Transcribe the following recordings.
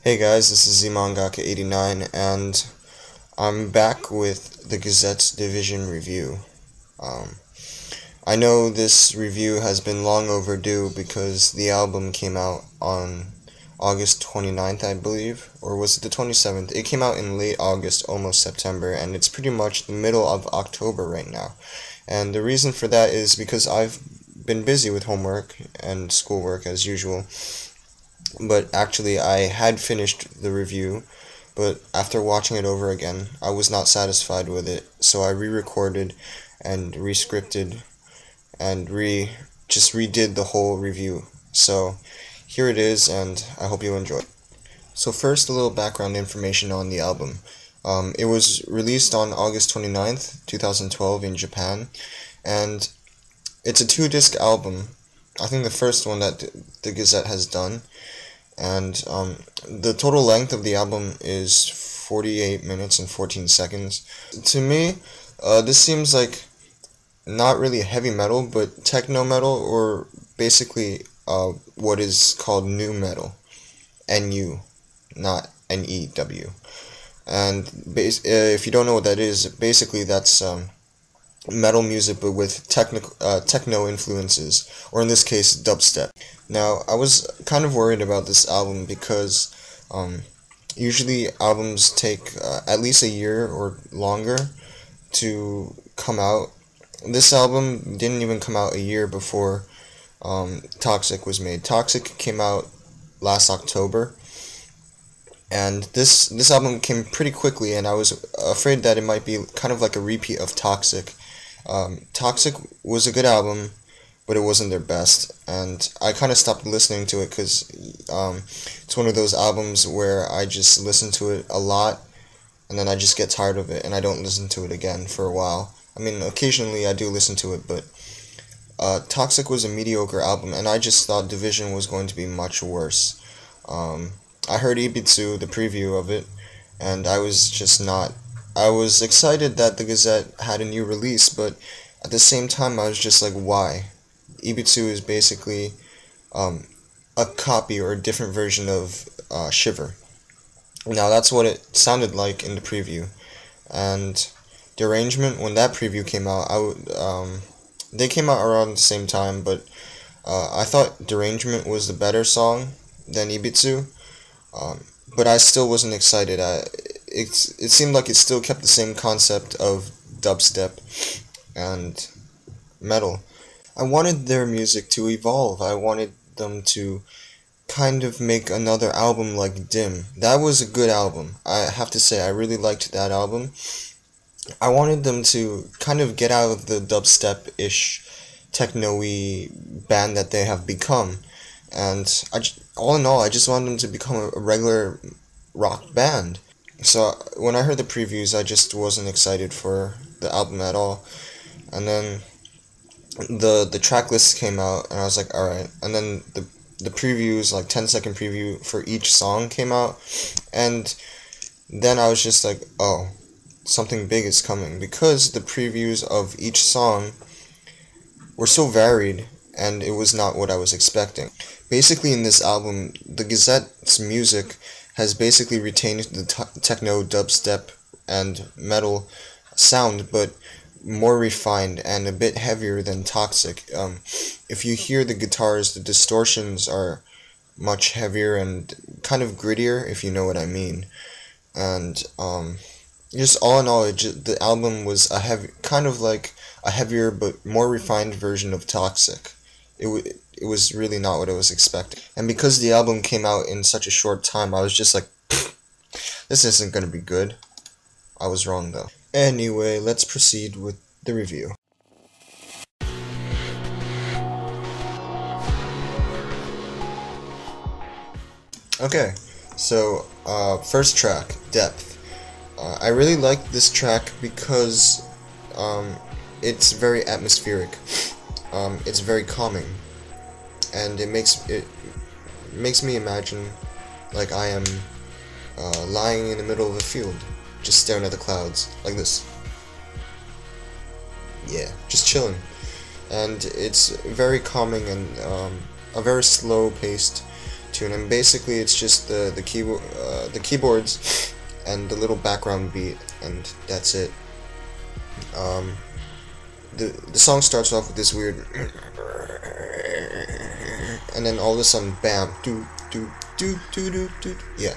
Hey guys, this is zmangaka89 and I'm back with the Gazette's Division review. Um, I know this review has been long overdue because the album came out on August 29th, I believe, or was it the 27th? It came out in late August, almost September, and it's pretty much the middle of October right now. And the reason for that is because I've been busy with homework and schoolwork as usual. But actually, I had finished the review, but after watching it over again, I was not satisfied with it, so I re-recorded and re-scripted and just redid the whole review. So here it is, and I hope you enjoy. So first, a little background information on the album. It was released on August 29th, 2012 in Japan, and it's a 2-disc album. I think the first one that the Gazette has done. And the total length of the album is 48 minutes and 14 seconds. To me, this seems like not really heavy metal, but techno metal, or basically what is called nu metal. NU, not NEW. And if you don't know what that is, basically that's metal music but with techno influences, or in this case dubstep. Now, I was kind of worried about this album because usually albums take at least a year or longer to come out. This album didn't even come out a year before Toxic was made. Toxic came out last October, and this album came pretty quickly, and I was afraid that it might be kind of like a repeat of Toxic. Toxic was a good album, but it wasn't their best, and I kind of stopped listening to it because it's one of those albums where I just listen to it a lot, and then I just get tired of it, and I don't listen to it again for a while. I mean, occasionally I do listen to it, but Toxic was a mediocre album, and I just thought Division was going to be much worse. I heard Ibitsu, the preview of it, and I was just not... I was excited that the Gazette had a new release, but at the same time I was just like, why? Ibitsu is basically a copy or a different version of Shiver. Now that's what it sounded like in the preview. And Derangement, when that preview came out, they came out around the same time, but I thought Derangement was the better song than Ibitsu, but I still wasn't excited. It seemed like it still kept the same concept of dubstep and metal. I wanted their music to evolve. I wanted them to kind of make another album like Dim. That was a good album. I have to say, I really liked that album. I wanted them to kind of get out of the dubstep-ish, techno-y band that they have become. And all in all, I just wanted them to become a regular rock band. So when I heard the previews, I just wasn't excited for the album at all. And then the track list came out, and I was like, alright. And then the previews, like 10-second preview for each song came out, and then I was just like, oh, something big is coming, because the previews of each song were so varied, and it was not what I was expecting. Basically, in this album, the Gazette's music has basically retained the techno, dubstep, and metal sound, but more refined and a bit heavier than Toxic. If you hear the guitars, the distortions are much heavier and kind of grittier, if you know what I mean. And just all in all, the album was kind of like a heavier but more refined version of Toxic. It was really not what I was expecting. And because the album came out in such a short time, I was just like, this isn't gonna be good. I was wrong though. Anyway, let's proceed with the review. Okay, so first track, Depth. I really like this track because it's very atmospheric. It's very calming, and it makes me imagine like I am lying in the middle of a field, just staring at the clouds, like this. Yeah, just chilling. And it's very calming and a very slow-paced tune, and basically it's just the keyboards and the little background beat, and that's it. The song starts off with this weird, and then all of a sudden, bam, do do do do do do. Yeah,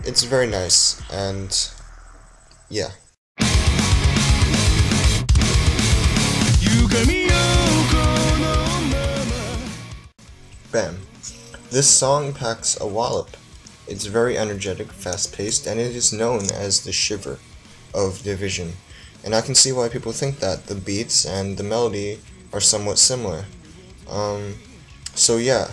it's very nice, and yeah. Bam. This song packs a wallop. It's very energetic, fast-paced, and it is known as the shiver of Division. And I can see why people think that. The beats and the melody are somewhat similar. So yeah,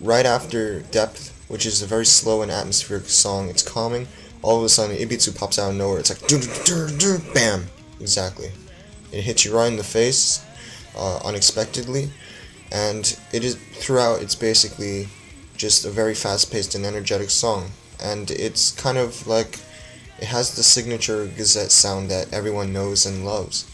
right after Depth, which is a very slow and atmospheric song, it's calming. All of a sudden, Ibitsu pops out of nowhere. It's like, bam! Exactly. It hits you right in the face, unexpectedly, and it is throughout. It's basically just a very fast-paced and energetic song, and it's kind of like it has the signature Gazette sound that everyone knows and loves.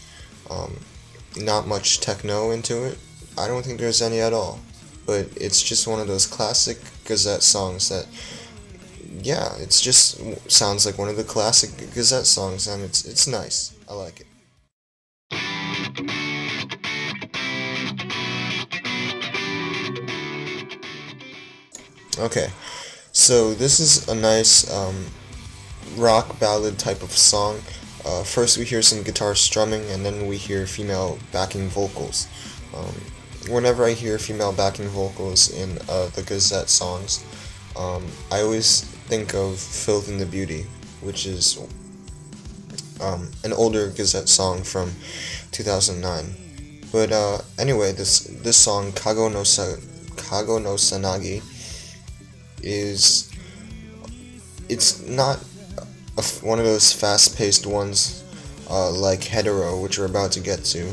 Not much techno into it. I don't think there's any at all, but it's just one of those classic Gazette songs that, yeah, it's just sounds like one of the classic Gazette songs, and it's nice. I like it. Okay, so this is a nice rock ballad type of song. First we hear some guitar strumming, and then we hear female backing vocals. Whenever I hear female backing vocals in the Gazette songs, I always think of Filth and the Beauty, which is an older Gazette song from 2009. But anyway, this song, Kago no Sanagi, it's not one of those fast-paced ones like Hetero, which we're about to get to.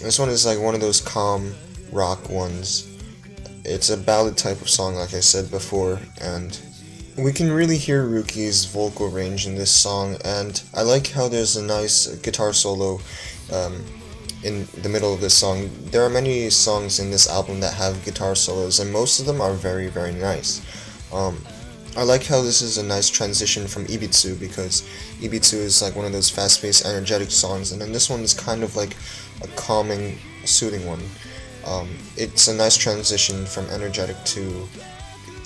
This one is like one of those calm rock ones. It's a ballad type of song, like I said before, and we can really hear Ruki's vocal range in this song, and I like how there's a nice guitar solo in the middle of this song. There are many songs in this album that have guitar solos, and most of them are very, very nice. I like how this is a nice transition from Ibitsu, because Ibitsu is like one of those fast-paced, energetic songs, and then this one is kind of like a calming, soothing one. It's a nice transition from energetic to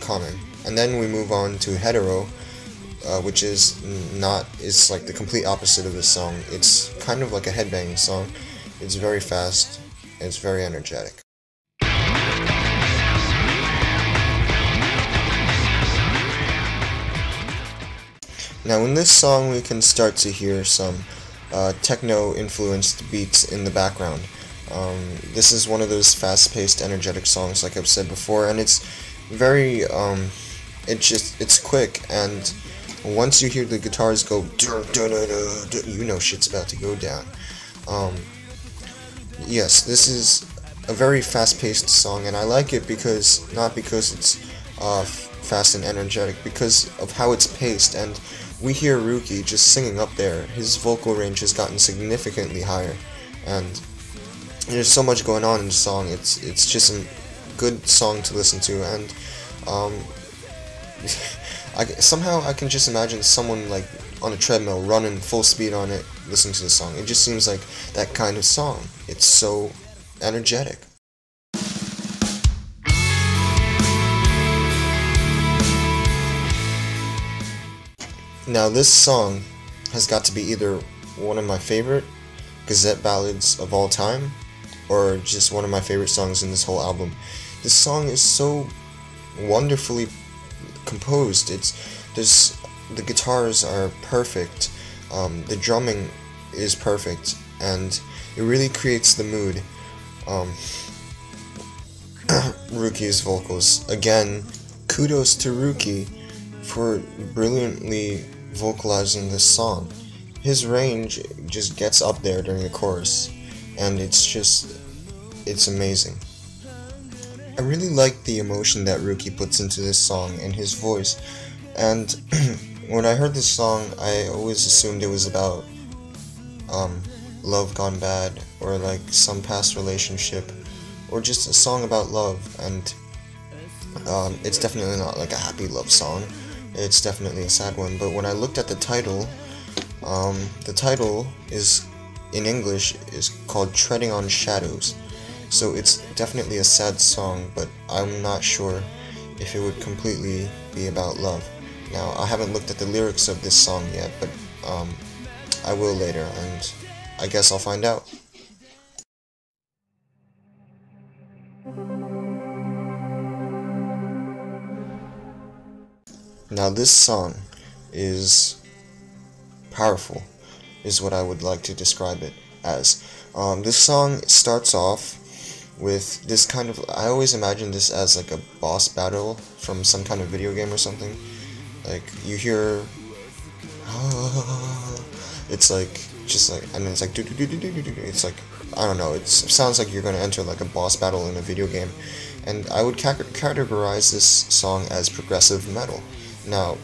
calming. And then we move on to Hetero, which is like the complete opposite of this song. It's kind of like a headbanging song. It's very fast, and it's very energetic. Now in this song we can start to hear some techno-influenced beats in the background. This is one of those fast-paced, energetic songs, like I've said before, and it's very, it's quick, and once you hear the guitars go, you know shit's about to go down. Yes, this is a very fast-paced song, and I like it because, not because it's fast and energetic, because of how it's paced, and we hear Ruki just singing up there. His vocal range has gotten significantly higher, and there's so much going on in the song. It's just a good song to listen to, and somehow I can just imagine someone like on a treadmill running full speed on it listening to the song. It just seems like that kind of song. It's so energetic. Now this song has got to be either one of my favorite Gazette ballads of all time, or just one of my favorite songs in this whole album. This song is so wonderfully composed. The guitars are perfect, the drumming is perfect, and it really creates the mood. Ruki's vocals, again, kudos to Ruki for brilliantly vocalizing this song. His range just gets up there during the chorus, and it's amazing. I really like the emotion that Ruki puts into this song and his voice, and when I heard this song, I always assumed it was about love gone bad, or like some past relationship, or just a song about love, and It's definitely not like a happy love song. It's definitely a sad one. But when I looked at the title is, in English, is called Treading on Shadows. So it's definitely a sad song, but I'm not sure if it would completely be about love. Now, I haven't looked at the lyrics of this song yet, but I will later, and I guess I'll find out. Now, this song is powerful, is what I would like to describe it as. This song starts off with this kind of, I always imagine this as like a boss battle from some kind of video game or something. Like, you hear, it's like, just like, and then it's like, it's like, I don't know, it sounds like you're going to enter like a boss battle in a video game. And I would categorize this song as progressive metal. Now,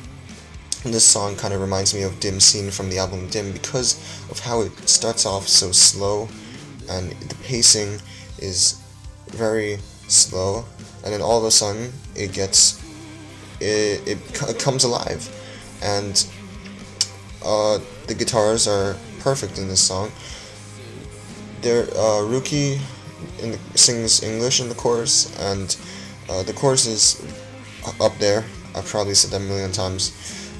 this song kind of reminds me of Dim Scene from the album Dim because of how it starts off so slow, and the pacing is very slow, and then all of a sudden it comes alive, and the guitars are perfect in this song. Ruki sings English in the chorus, and the chorus is up there. I've probably said that a million times.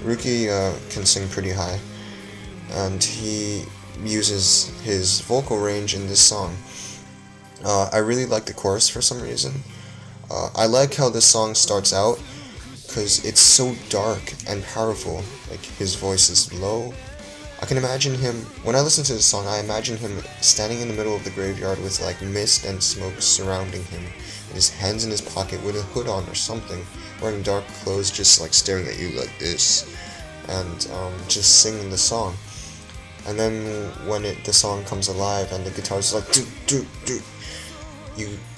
Ruki can sing pretty high, and he uses his vocal range in this song. I really like the chorus for some reason. I like how this song starts out because it's so dark and powerful. Like, his voice is low. I can imagine him, when I listen to this song, I imagine him standing in the middle of the graveyard with like mist and smoke surrounding him, and his hands in his pocket with a hood on or something, wearing dark clothes, just like staring at you like this, and just singing the song. And then when the song comes alive and the guitar's like do do do,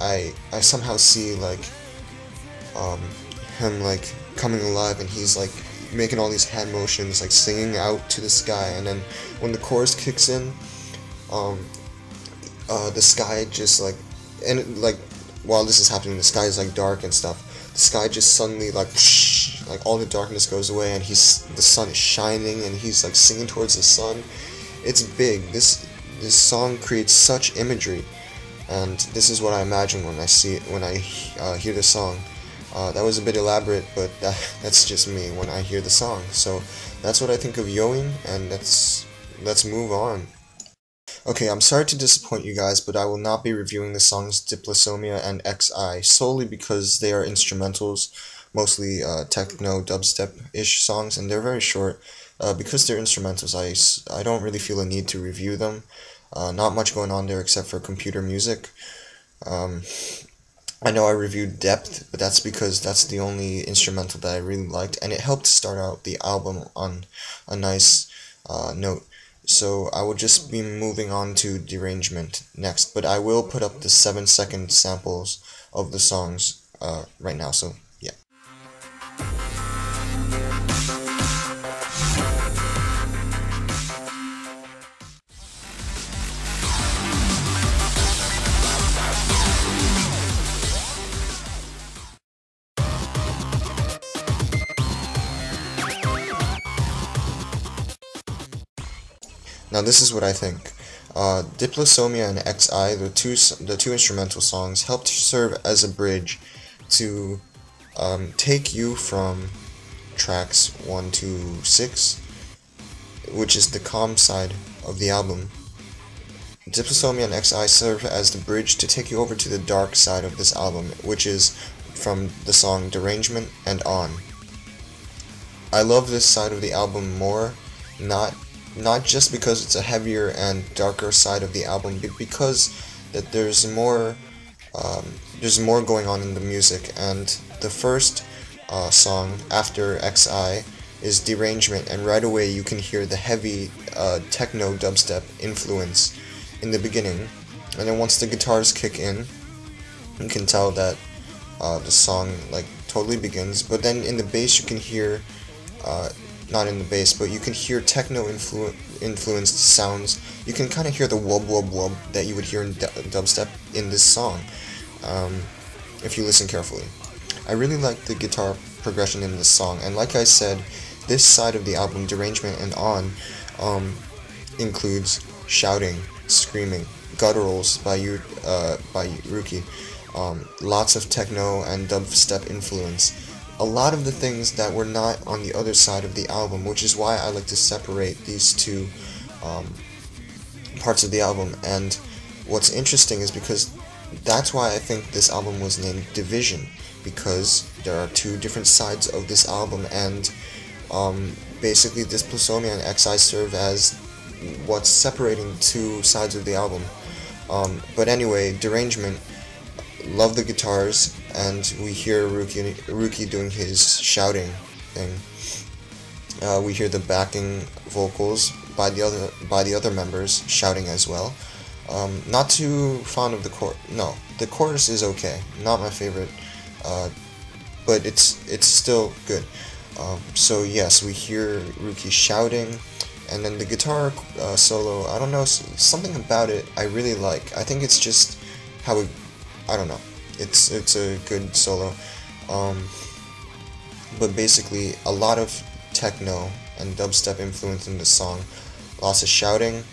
I somehow see like him like coming alive, and he's like making all these hand motions, like singing out to the sky. And then when the chorus kicks in, the sky just like, and like while this is happening, the sky is like dark and stuff. The sky just suddenly like all the darkness goes away, and the sun is shining, and he's like singing towards the sun. It's big. This song creates such imagery, and this is what I imagine when I hear the song. That was a bit elaborate, but that's just me when I hear the song. So that's what I think of yoing, and let's move on. Okay, I'm sorry to disappoint you guys, but I will not be reviewing the songs Diplosomia and XI solely because they are instrumentals, mostly techno dubstep-ish songs, and they're very short. Because they're instrumentals, I don't really feel a need to review them. Not much going on there except for computer music. I know I reviewed Depth, but that's because that's the only instrumental that I really liked, and it helped start out the album on a nice note. So I will just be moving on to Derangement next, but I will put up the 7-second samples of the songs right now, so yeah. Now this is what I think. Diplosomia and XI, the two instrumental songs, helped serve as a bridge to take you from tracks 1 to 6, which is the calm side of the album. Diplosomia and XI serve as the bridge to take you over to the dark side of this album, which is from the song Derangement and on. I love this side of the album more, not just because it's a heavier and darker side of the album, but because that there's more going on in the music. And the first song after XI is Derangement, and right away you can hear the heavy techno dubstep influence in the beginning, and then once the guitars kick in, you can tell that the song like totally begins. But then in the bass you can hear not in the bass, but you can hear techno influenced sounds. You can kind of hear the wub wub wub that you would hear in dubstep in this song, if you listen carefully. I really like the guitar progression in this song, and like I said, this side of the album, Derangement and On, includes shouting, screaming, gutturals by Rookie, lots of techno and dubstep influence, a lot of the things that were not on the other side of the album, which is why I like to separate these two parts of the album. And what's interesting is because that's why I think this album was named Division, because there are two different sides of this album, and basically Dysplasonia and XI serve as what's separating two sides of the album. But anyway, Derangement, love the guitars, and we hear Rookie doing his shouting thing. We hear the backing vocals by the other members shouting as well. Not too fond of the chorus. No, the chorus is okay. Not my favorite, but it's still good. So yes, we hear Rookie shouting, and then the guitar solo. I don't know, something about it I really like. I think it's just how it. I don't know. It's a good solo. But basically, a lot of techno and dubstep influence in the song. Lots of shouting,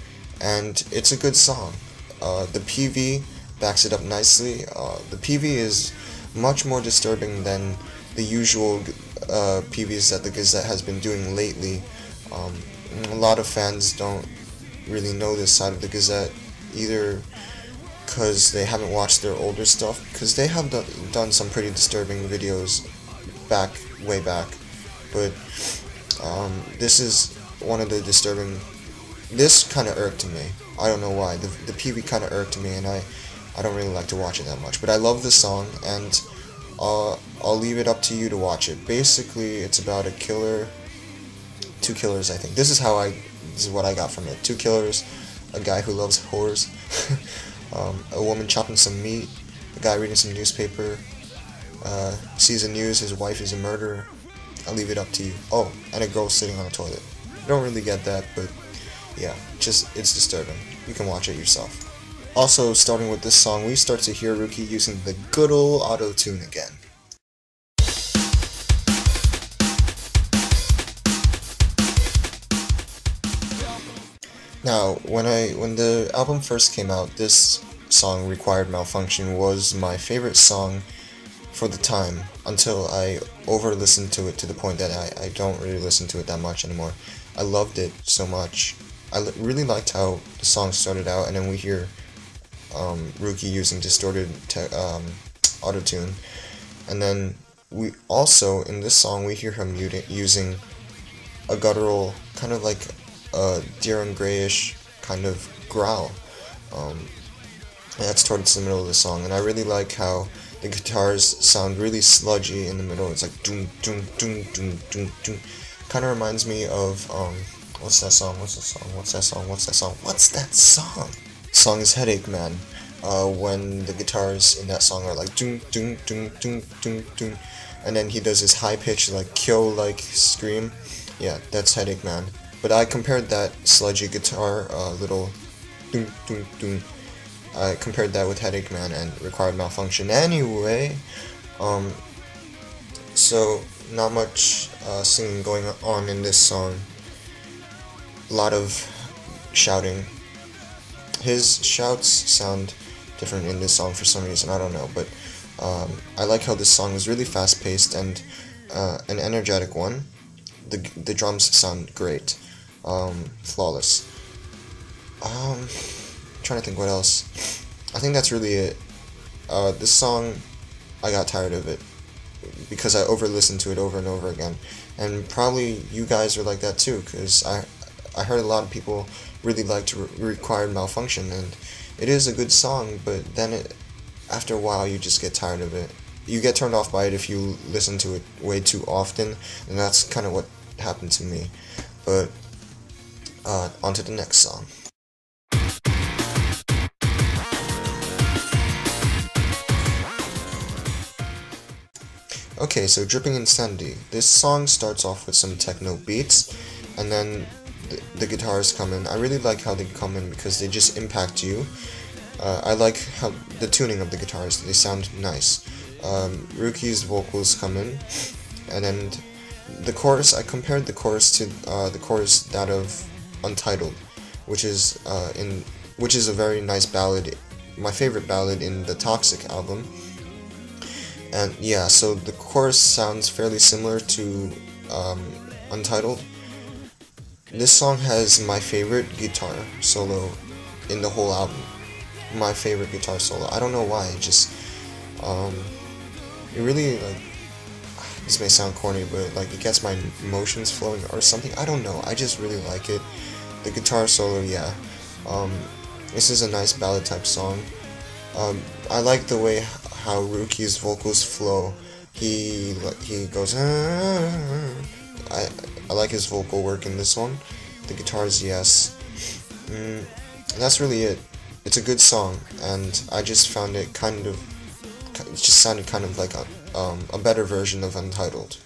and it's a good song. The PV backs it up nicely. The PV is much more disturbing than the usual PVs that the Gazette has been doing lately. A lot of fans don't really know this side of the Gazette, either because they haven't watched their older stuff, because they have done some pretty disturbing videos way back, but this is one of the disturbing. This kind of irked me. I don't know why. The PV kind of irked me, and I don't really like to watch it that much. But I love the song, and I'll leave it up to you to watch it. Basically, it's about a killer, two killers, I think. This is what I got from it. Two killers, a guy who loves whores, a woman chopping some meat, a guy reading some newspaper, sees the news, his wife is a murderer. I'll leave it up to you. Oh, and a girl sitting on a toilet. I don't really get that, but yeah, it's disturbing. You can watch it yourself. Also, starting with this song, we start to hear Rookie using the good old auto-tune again. Now, when the album first came out, this song, Required Malfunction, was my favorite song for the time, until I over-listened to it to the point that I don't really listen to it that much anymore. I loved it so much. I really liked how the song started out, and then we hear Rookie using distorted auto-tune, and then we also, in this song, we hear him using a guttural, kind of like a Darren Grayish kind of growl. And that's towards the middle of the song, and I really like how the guitars sound really sludgy in the middle. It's like doom doom doom doom doom doom. Kind of reminds me of what's that song? Song is Headache Man. When the guitars in that song are like doom doom doom doom doom doom, and then he does his high pitched like kill like scream. Yeah, that's Headache Man. But I compared that sludgy guitar little doom doom doom. I compared that with Headache Man and Required Malfunction. Anyway, so not much singing going on in this song. A lot of shouting. His shouts sound different in this song for some reason, I don't know, but I like how this song is really fast-paced and an energetic one. The drums sound great, flawless. Trying to think what else. I think that's really it. This song, I got tired of it because I over-listened to it over and over again, and probably you guys are like that too, because I heard a lot of people really liked Required Malfunction, and it is a good song, but then after a while you just get tired of it. You get turned off by it if you listen to it way too often, and that's kind of what happened to me. But on to the next song. Okay, so Dripping Insanity. This song starts off with some techno beats, and then the guitars come in. I really like how they come in because they just impact you, I like how the tuning of the guitars, they sound nice. Ruki's vocals come in, and then the chorus, I compared the chorus to the chorus that of Untitled, which is a very nice ballad, my favorite ballad in the Toxic album. And yeah, so the chorus sounds fairly similar to Untitled. This song has my favorite guitar solo in the whole album. My favorite guitar solo. I don't know why. It just it really, like, this may sound corny, but like it gets my emotions flowing or something. I don't know. I just really like it. The guitar solo, yeah. This is a nice ballad type song. I like the way how Ruki's vocals flow. He goes. I like his vocal work in this one. The guitars, yes. That's really it. It's a good song, and I just found it it just sounded kind of like a better version of Untitled.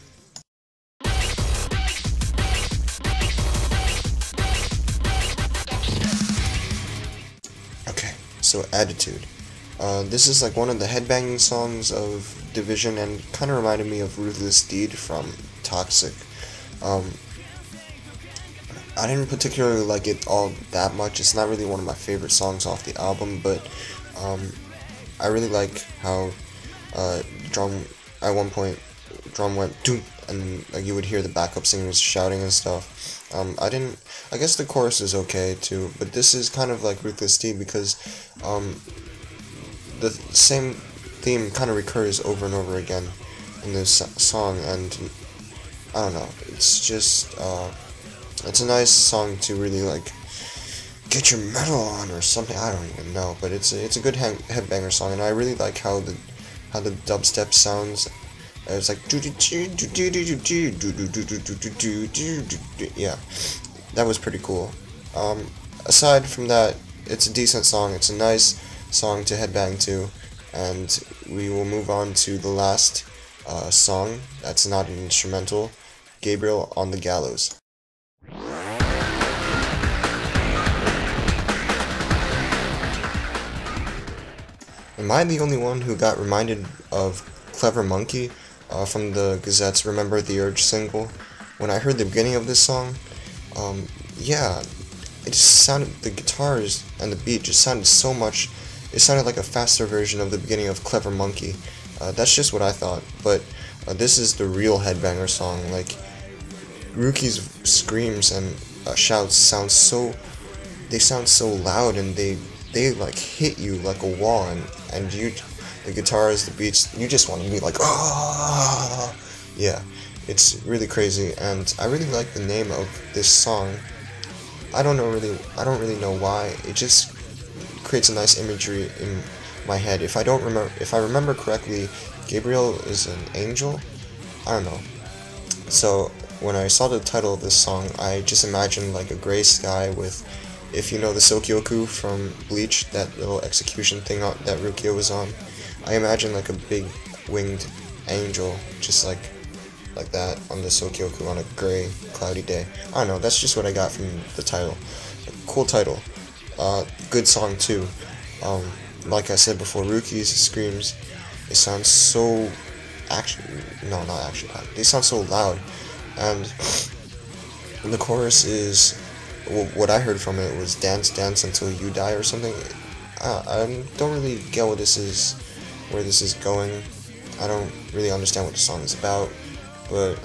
Okay, so Attitude. This is like one of the headbanging songs of Division, and kind of reminded me of Ruthless Deed from Toxic. I didn't particularly like it all that much. It's not really one of my favorite songs off the album, but I really like how drum, at one point, drum went doom, and like you would hear the backup singers shouting and stuff. I guess the chorus is okay too, but this is kind of like Ruthless Deed because the same theme kind of recurs over and over again in this song, and I don't know, it's just it's a nice song to really like get your metal on or something. I don't even know, but it's a good headbanger song, and I really like how the dubstep sounds. It's like yeah, that was pretty cool. Aside from that, it's a decent song. It's a nice song to headbang to, and we will move on to the last song that's not an instrumental, Gabriel on the Gallows. Am I the only one who got reminded of Clever Monkey from the Gazette's Remember the Urge single? When I heard the beginning of this song, yeah, it just sounded, the guitars and the beat just sounded so much, it sounded like a faster version of the beginning of Clever Monkey. That's just what I thought, but this is the real headbanger song. Like, Ruki's screams and shouts sound so loud, and they like hit you like a wall, and you, the guitars, the beats, you just want to be like, ah, yeah, it's really crazy. And I really like the name of this song. I don't really know why. It just creates a nice imagery in my head. If I remember correctly, Gabriel is an angel. I don't know. So when I saw the title of this song, I just imagined like a gray sky with, if you know the Sokyoku from Bleach, that little execution thing that Rukia was on, I imagine like a big winged angel, just like that on the Sokyoku on a gray, cloudy day. I don't know, that's just what I got from the title. Cool title. Good song too. Like I said before, Ruki's screams, it sounds so not action-packed. They sound so loud, and the chorus is, what I heard from it was dance, dance until you die or something. I don't really get what this is, where this is going. I don't really understand what the song is about, but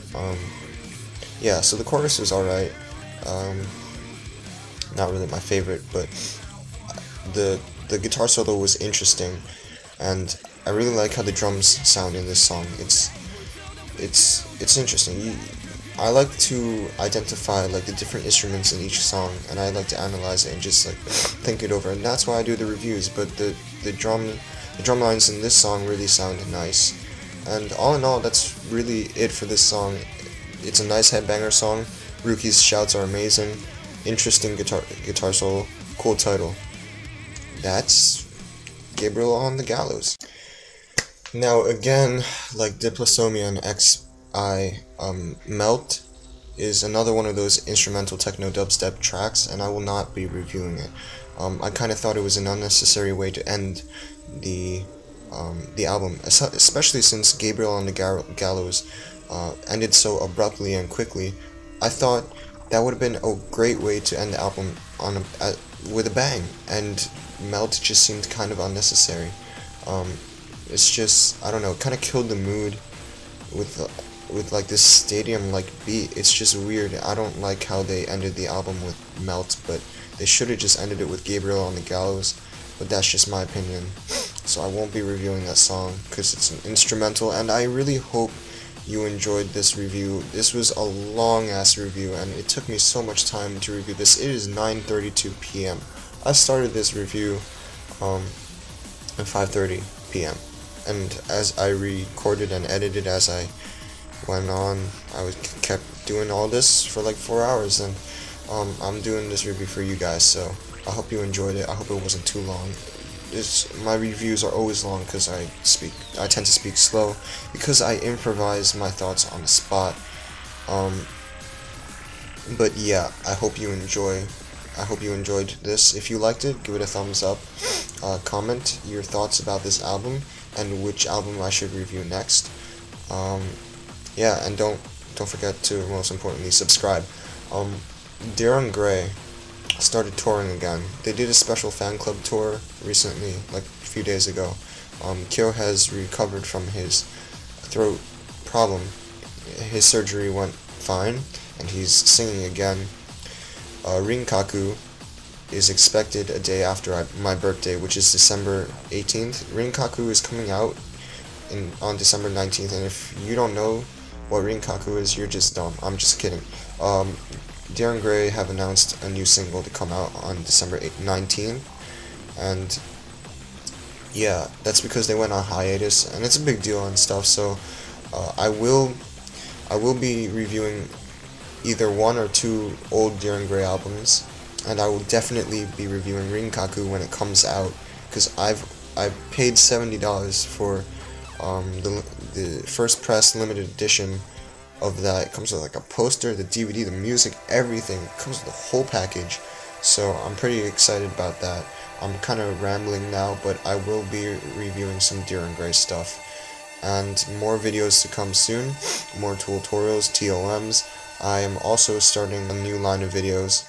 yeah. So the chorus is alright. Not really my favorite, but the guitar solo was interesting, and I really like how the drums sound in this song. It's interesting. I like to identify like the different instruments in each song, and I like to analyze it and just like think it over, and that's why I do the reviews. But the drum lines in this song really sound nice, and all in all, that's really it for this song. It's a nice headbanger song. Ruki's shouts are amazing. Interesting guitar solo. Cool title. That's Gabriel on the Gallows. Now again, like Diplosomia and XI, Melt is another one of those instrumental techno dubstep tracks, and I will not be reviewing it. I kind of thought it was an unnecessary way to end the album, especially since Gabriel on the Gallows ended so abruptly and quickly. I thought that would have been a great way to end the album on with a bang, and Melt just seemed kind of unnecessary. It's just, I don't know, it kind of killed the mood with like this stadium like beat. It's just weird. I don't like how they ended the album with Melt, but they should have just ended it with Gabriel on the Gallows. But that's just my opinion, so I won't be reviewing that song because it's an instrumental, and I really hope you enjoyed this review. This was a long ass review, and it took me so much time to review this. It is 9:32 p.m. I started this review at 5:30 p.m. and as I recorded and edited as I went on, kept doing all this for like 4 hours, and I'm doing this review for you guys, so I hope you enjoyed it. I hope it wasn't too long. My reviews are always long because I tend to speak slow because I improvise my thoughts on the spot. But yeah, I hope you enjoyed this. If you liked it, give it a thumbs up. Comment your thoughts about this album and which album I should review next. Yeah, and don't forget to, most importantly, subscribe. Darren Gray started touring again. They did a special fan club tour recently, like a few days ago. Kyo has recovered from his throat problem. His surgery went fine, and he's singing again. Rinkaku is expected a day after my birthday, which is December 18th. Rinkaku is coming out on December 19th, and if you don't know what Rinkaku is, you're just dumb. I'm just kidding. Darren Gray have announced a new single to come out on December 19th, and yeah, that's because they went on hiatus, and it's a big deal and stuff. So I will be reviewing either one or two old Darren Gray albums, and I will definitely be reviewing Rinkaku when it comes out, because I paid $70 for the first press limited edition of that. It comes with like a poster, the DVD, the music, everything. It comes with the whole package, so I'm pretty excited about that. I'm kind of rambling now, but I will be reviewing some Darren Gray stuff, and more videos to come soon, more tutorials, T.O.Ms. I am also starting a new line of videos,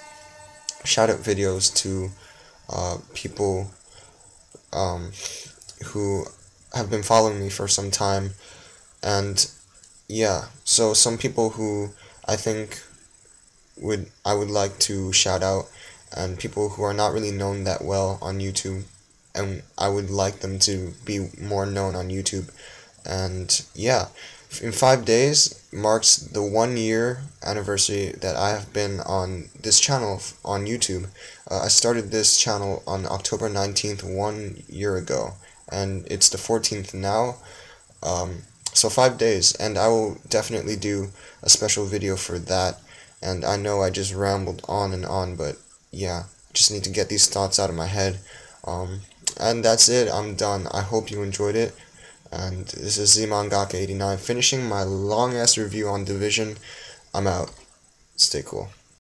shout out videos to people who have been following me for some time, and yeah, so some people who I think I would like to shout out, and people who are not really known that well on YouTube, and I would like them to be more known on YouTube. And yeah, in 5 days marks the 1 year anniversary that I have been on this channel on YouTube. I started this channel on October 19th 1 year ago, and it's the 14th now. So 5 days, and I will definitely do a special video for that. And I know I just rambled on and on, but yeah, just need to get these thoughts out of my head. And that's it, I'm done. I hope you enjoyed it. And this is ZMangaka89 finishing my long ass review on Division. I'm out. Stay cool.